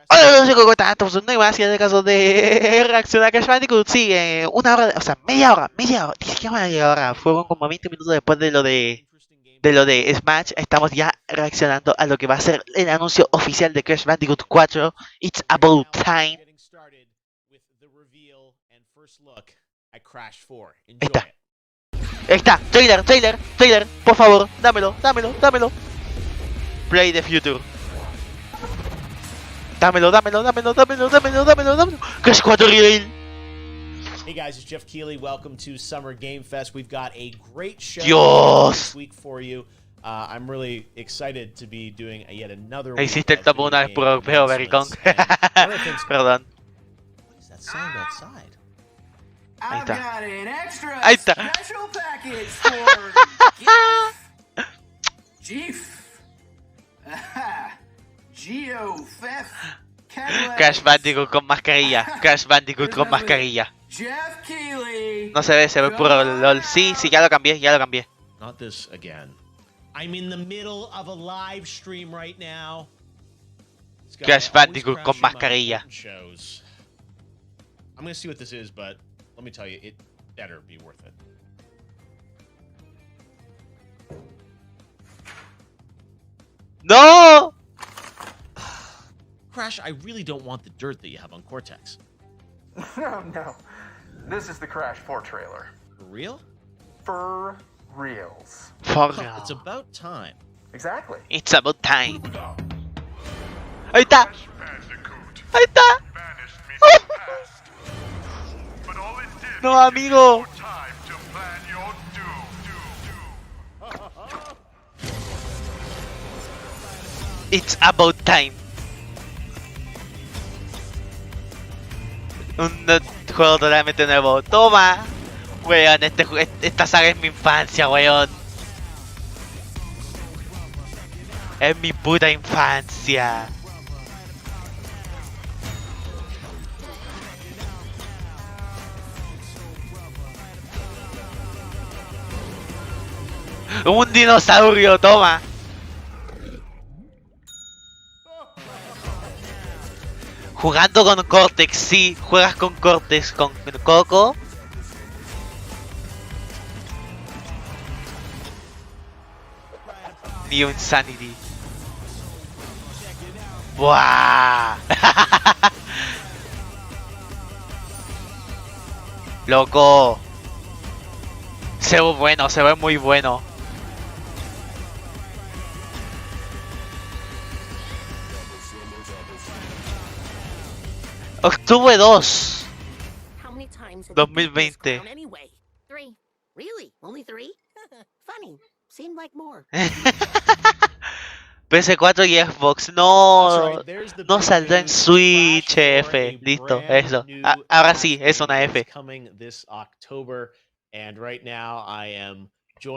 Hola, chicos, ¿cómo están? Estamos en una nueva serie de casos de reacción a Crash Bandicoot. Sí, una hora, o sea, media hora, ni siquiera media hora. Fueron como 20 minutos después de lo de Smash. Estamos ya reaccionando a lo que va a ser el anuncio oficial de Crash Bandicoot 4. It's about time. Ahí está, trailer, por favor, dámelo. Play the future. Dámelo. Crash 4 Reveal. Hey guys, it's Jeff Keighley. Welcome to Summer Game Fest. We've got a great show this week for you. I'm really excited to be doing yet another week. Hiciste el top una vez puro europeo, Bericón. Perdón. What is that sound outside? Ahí I've está. got an extra Ahí está. special package for Jeff. Crash Bandicoot con mascarilla. Jeff Keighley. No se ve puro LOL. Sí, ya lo cambié. Not this again. I'm in the middle of a live stream right now. Crash Bandicoot con mascarilla. Shows. I'm gonna see what this is, but let me tell you, it better be worth it. ¡No! Crash, I really don't want the dirt that you have on Cortex. No. This is the Crash 4 trailer. For real? For reals. It's about time. Exactly. It's about time. Ahí está. No, amigo. It's about time. Un juego totalmente nuevo. Toma. Weón, esta saga es mi infancia, weón. Es mi puta infancia. Un dinosaurio, toma. Jugando con Cortex, sí, juegas con Cortex, con Coco. New Insanity. ¡Buah! Loco. Se ve bueno, se ve muy bueno. Octubre 2, 2020. PS4 y Xbox. No, no saldrá en Switch, F. Listo, eso. Ahora sí, es una F.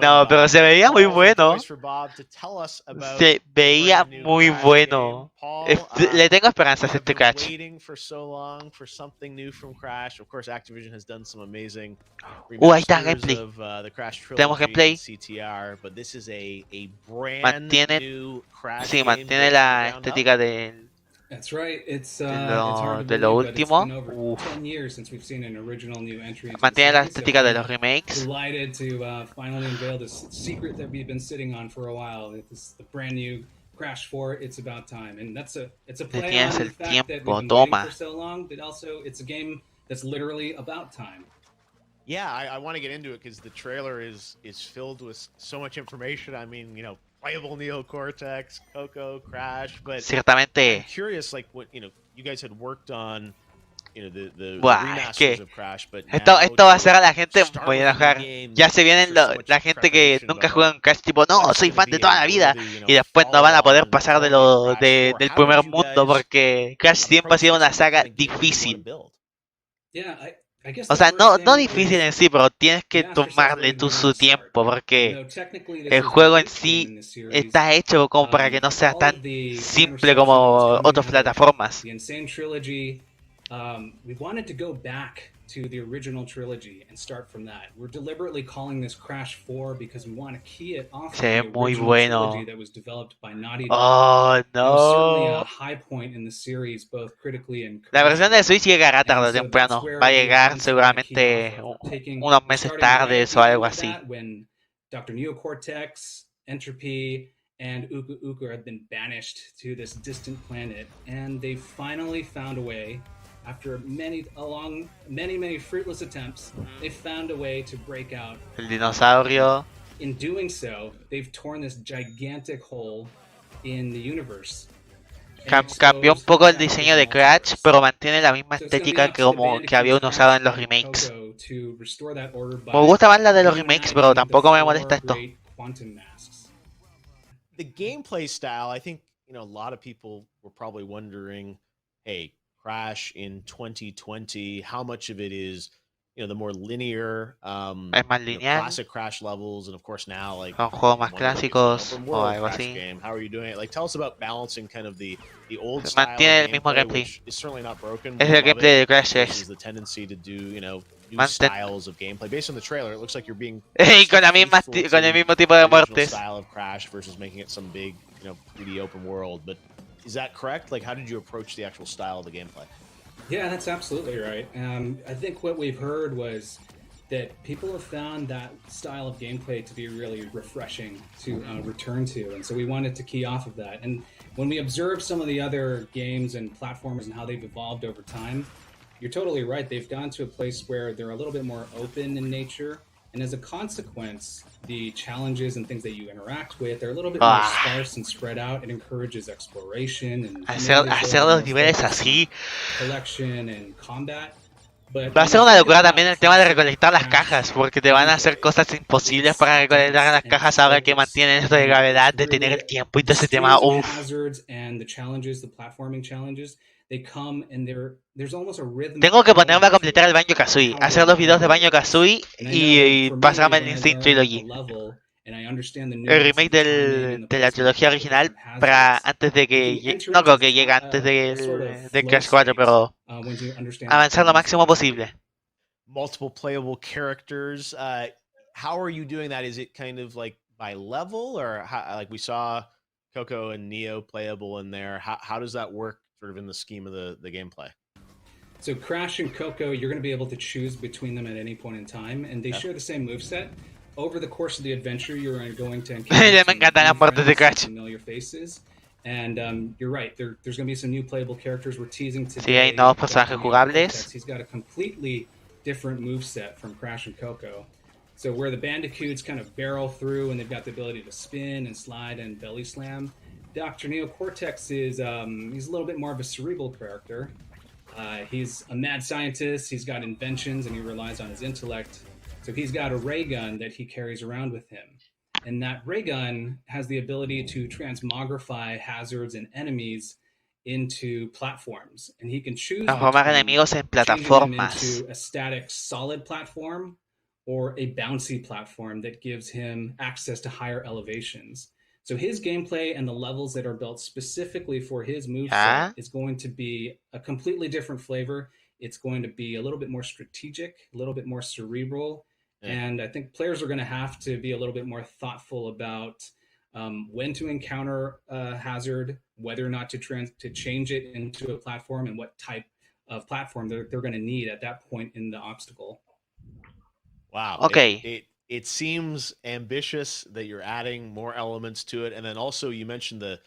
No, pero se veía muy bueno. Se veía muy bueno. Le tengo esperanzas a este Crash. Ahí está gameplay. Tenemos gameplay. Mantiene la estética del That's right. It's de hard to lo believe, but it's último. been over 10 years since we've seen an original new entry into the Mantiene la series, so estética de los I'm remakes. delighted to finally unveil this secret that we've been sitting on for a while. It's the brand new Crash 4. It's about time, and it's a play on Tienes the el fact that we've tiempo, been toma. waiting for so long, but also it's a game that's literally about time. Yeah, I want to get into it because the trailer is filled with so much information. I mean, you know, playable Neo Cortex, Coco, Crash, but Ciertamente. I'm curious, like what you guys had worked on, the Buah, es que remasters of Crash, but esto va a hacer a la gente start muy with a enojar. game, Ya se vienen there's so much la gente que trepidation nunca about juega en Crash, tipo, no, what's soy gonna fan de be toda la able vida. to, Y después no van a poder follow pasar de on Crash 4. del How primer did you mundo, guys porque Crash siempre ha sido una saga difícil. Yeah, I guess O the sea, first no thing difícil is en sí, pero tienes que you ask yourself tomarle where do you su want to start? tiempo, You porque know, technically this el is the juego en eighth game sí in this series. está hecho como para que no sea All tan of the simple fan como reception is coming otras out of plataformas. The Insane Trilogy. We wanted to go back to the original trilogy and start from that. We're deliberately calling this Crash 4 because we want to key it off of Se ve the muy original bueno. trilogy that was developed by Naughty Dog. Oh, It was certainly a no. high point in the series, both critically and La versión de commercially. Switch llegará tarde o And so that's temprano. where Va a the llegar adventures are going to key off seguramente of. unos We're meses starting right at tardes the o end algo of así. that when Dr. Neocortex, Entropy, and Uka Uka have been banished to this distant planet, and they finally found a way, after many fruitless attempts, they found a way to break out. El dinosaurio. In doing so, they've torn this gigantic hole in the universe. Cambió un poco el diseño de Crash, pero mantiene la misma estética que como que había usado en los remakes. Me gusta más la de los remakes, pero tampoco me molesta esto. The gameplay style, I think, a lot of people were probably wondering, hey, Crash in 2020, how much of it is, the more linear, Es más lineal. classic Crash levels, and of course now, like, Son juegos más clásicos open o world algo Crash así. game. How are you doing it? Like, tell us about balancing kind of the old Se style mantiene of el mismo gameplay. which is certainly not broken. Es We el love gameplay it, de Crash versus 3. the tendency to do, new Manten- styles of gameplay. Based on the trailer, it looks like you're being Y con la misma faithful con el to mismo tipo de the original muertes. style of Crash versus making it some big, 3D open world. But is that correct? Like, how did you approach the actual style of the gameplay? Yeah, that's absolutely right. I think what we've heard was that people have found that style of gameplay to be really refreshing to return to, and so we wanted to key off of that. And when we observe some of the other games and platformers and how they've evolved over time, you're totally right. They've gone to a place where they're a little bit more open in nature, and as a consequence, the challenges and things that you interact with are a little bit more sparse and spread out. It encourages exploration and hacer los niveles así. collection and combat. Va a ser una locura también el tema de recolectar las cajas, porque te van a hacer cosas imposibles para recolectar las cajas ahora que mantienen esto de gravedad, de tener el tiempo y todo ese tema. Uff. Tengo que ponerme a completar el Banjo-Kazooie, hacer los videos de Banjo-Kazooie y pasarme el Instinct Trilogy. El remake de la trilogía original para antes de que no creo que llegue antes del Crash 4, pero avanzar lo máximo posible. Multiple playable characters. How are you doing that? Is it kind of like by level, or how, like we saw Coco and Neo playable in there? How does that work sort of in the scheme of the gameplay? So Crash and Coco, you're going to be able to choose between them at any point in time, and they share the same moveset. Over the course of the adventure, you're going to encounter familiar faces. And you're right, there's going to be some new playable characters we're teasing today. Sí, hay nuevos personajes jugables. He's got a completely different moveset from Crash and Coco. So where the Bandicoots kind of barrel through and they've got the ability to spin and slide and belly slam, Dr. Neocortex is he's a little bit more of a cerebral character. He's a mad scientist, he's got inventions, and he relies on his intellect. So he's got a ray gun that he carries around with him. And that ray gun has the ability to transmogrify hazards and enemies into platforms. And he can choose transformar enemigos en plataformas. into a static solid platform or a bouncy platform that gives him access to higher elevations. So his gameplay and the levels that are built specifically for his moveset is going to be a completely different flavor. It's going to be a little bit more strategic, a little bit more cerebral. And I think players are going to have to be a little bit more thoughtful about when to encounter a hazard, whether or not to change it into a platform, and what type of platform they're going to need at that point in the obstacle. Wow. Okay. It seems ambitious that you're adding more elements to it, and then also you mentioned the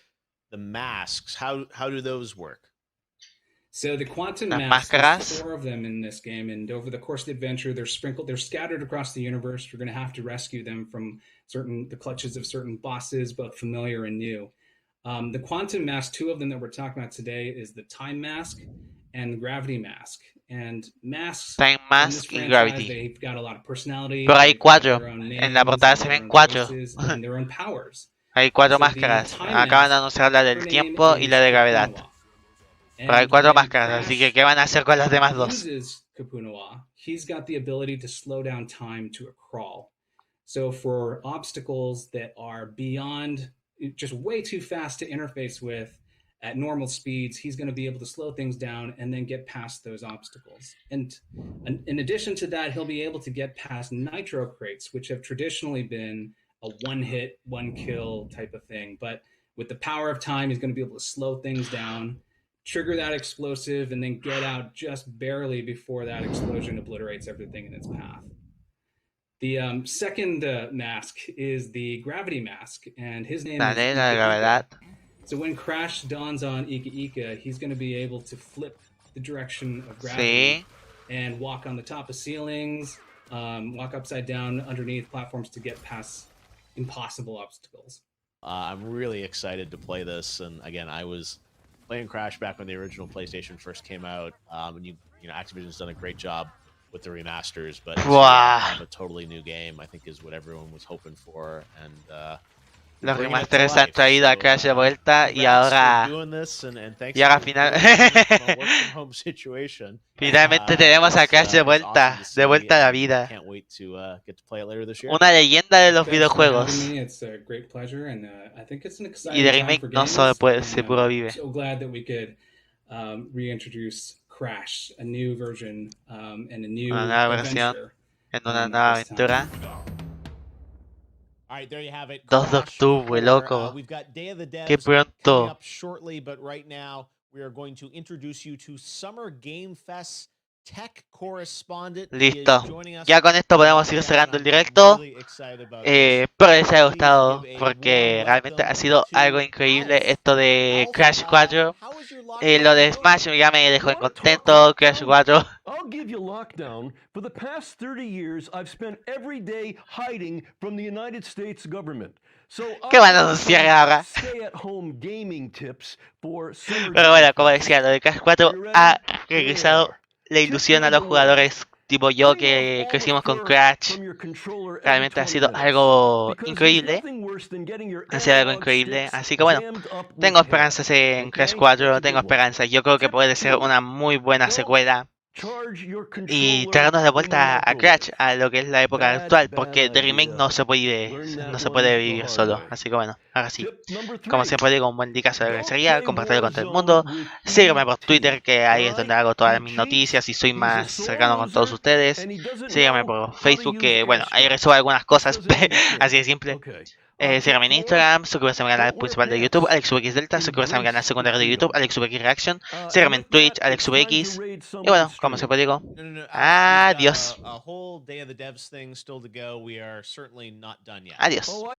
masks. How do those work? So the quantum masks, there's 4 of them in this game, and over the course of the adventure, they're scattered across the universe. You're going to have to rescue them from the clutches of certain bosses, both familiar and new. The quantum mask, 2 of them that we're talking about today, is the time mask and the gravity mask. And masks, time mask y gravity. They've got a lot of personality. Pero hay 4. En la portada se ven 4. And their own powers. Hay 4 máscaras. Acaban de anunciar la del tiempo y la de gravedad. Pero hay 4 máscaras, así que ¿qué van a hacer con las demás 2? He's got the ability to slow down time to a crawl. So for obstacles that are beyond, just way too fast to interface with at normal speeds, he's going to be able to slow things down and then get past those obstacles. And in addition to that, he'll be able to get past nitro crates, which have traditionally been a one-hit, one-kill type of thing. But with the power of time, he's going to be able to slow things down, trigger that explosive, and then get out just barely before that explosion obliterates everything in its path. The second mask is the gravity mask, and his name is Dale, la Ika gravedad. Ika. So when Crash dawns on Ika Ika, he's going to be able to flip the direction of gravity Sí. and walk on the top of ceilings, walk upside down underneath platforms to get past impossible obstacles. I'm really excited to play this, and again, I was playing Crash back when the original PlayStation first came out, and you know, Activision's done a great job with the remasters, but this Wow. kind of a totally new game, I think, is what everyone was hoping for, and Los bringing it to remasteres han life. traído a So, Crash de vuelta y congrats for ahora doing this, and thanks y ahora for final- doing it from a work from home situation. finalmente tenemos a Crash de It's vuelta, awesome to de vuelta a la see, and vida. can't wait to get to play it later this year. Una leyenda de los Thanks for having videojuegos. me. It's a great pleasure, and I think it's an Y exciting de time remake for no gamers. solo puede, se And puro I'm vive. so glad that we could reintroduce Crash, a new version, and a new Una nueva versión, adventure. en una at nueva this time. aventura. All right, there you have it. 2 de Crash octubre, 4. loco. We've got Day of the Devs Qué coming pronto. up shortly, but right now we are going to introduce you to Summer Game Fest tech correspondent. He is Listo. joining us Ya con esto podemos ir right now, cerrando and el I'm directo. really excited about Espero les haya this. gustado Please give a porque warm realmente welcome ha sido to algo increíble Alf. esto de Alf, Crash 4. how was your Lo lockdown de going? Smash ya me dejó You wanna talk contento. Crash lockdown? 4. I'll give you lockdown. For the past 30 years, I've spent every day hiding from the United States government. So ¿Qué van a I'll anunciar give ahora? stay-at-home gaming tips for Summer Pero bueno, Game como Fest. decía, lo de Crash 4 Are you ready? ha Here they regresado are. la Tip ilusión a los number one. jugadores tipo yo Clean off que all the crecimos con fur Crash. from your controller every Realmente ha 20 sido minutes. algo Because there's increíble. nothing worse than getting your Ha sido algo analog increíble. sticks Así que bueno, jammed up with tengo hair. esperanzas en Crash Okay? 4. That's a Tengo good one. esperanzas. Yo creo que Tip puede ser 2. una muy buena Don't secuela. charge your Y controller traernos de in the vuelta a microwave. Crash, a lo que es la época Bad, actual, bad porque de remake idea. no se puede, Learn that no se one puede the vivir hard solo. way. Así que bueno, ahora sí. Tip number Como 3. siempre digo, un buen Likazo de Don't agradecería, play compartirlo con todo el Warzone mundo. with Sígueme por ET. Twitter, que ahí es donde Alright? hago todas He mis cheats, noticias y soy he's a más sore cercano con todos loser, ustedes. and he doesn't Sígueme know por how to Facebook, use que bueno, ahí airstrike. resuelvo algunas cosas, Just doesn't understand. así de simple. Okay. Sígueme en Tip 4. Instagram, suscríbase a mi canal Don't wear principal de YouTube, pants. AlexSubx Delta, suscríbase a mi canal Embrace the secundario de YouTube, freedom. AlexSubx Reaccion. And Sígueme en with Twitch, that, it's time to AlexSubx. raid Y someone's bueno, como stream. siempre digo, No, Alex, adiós. we've got a whole Day of the Devs thing still to go. We are certainly not done yet. Adiós. Oh,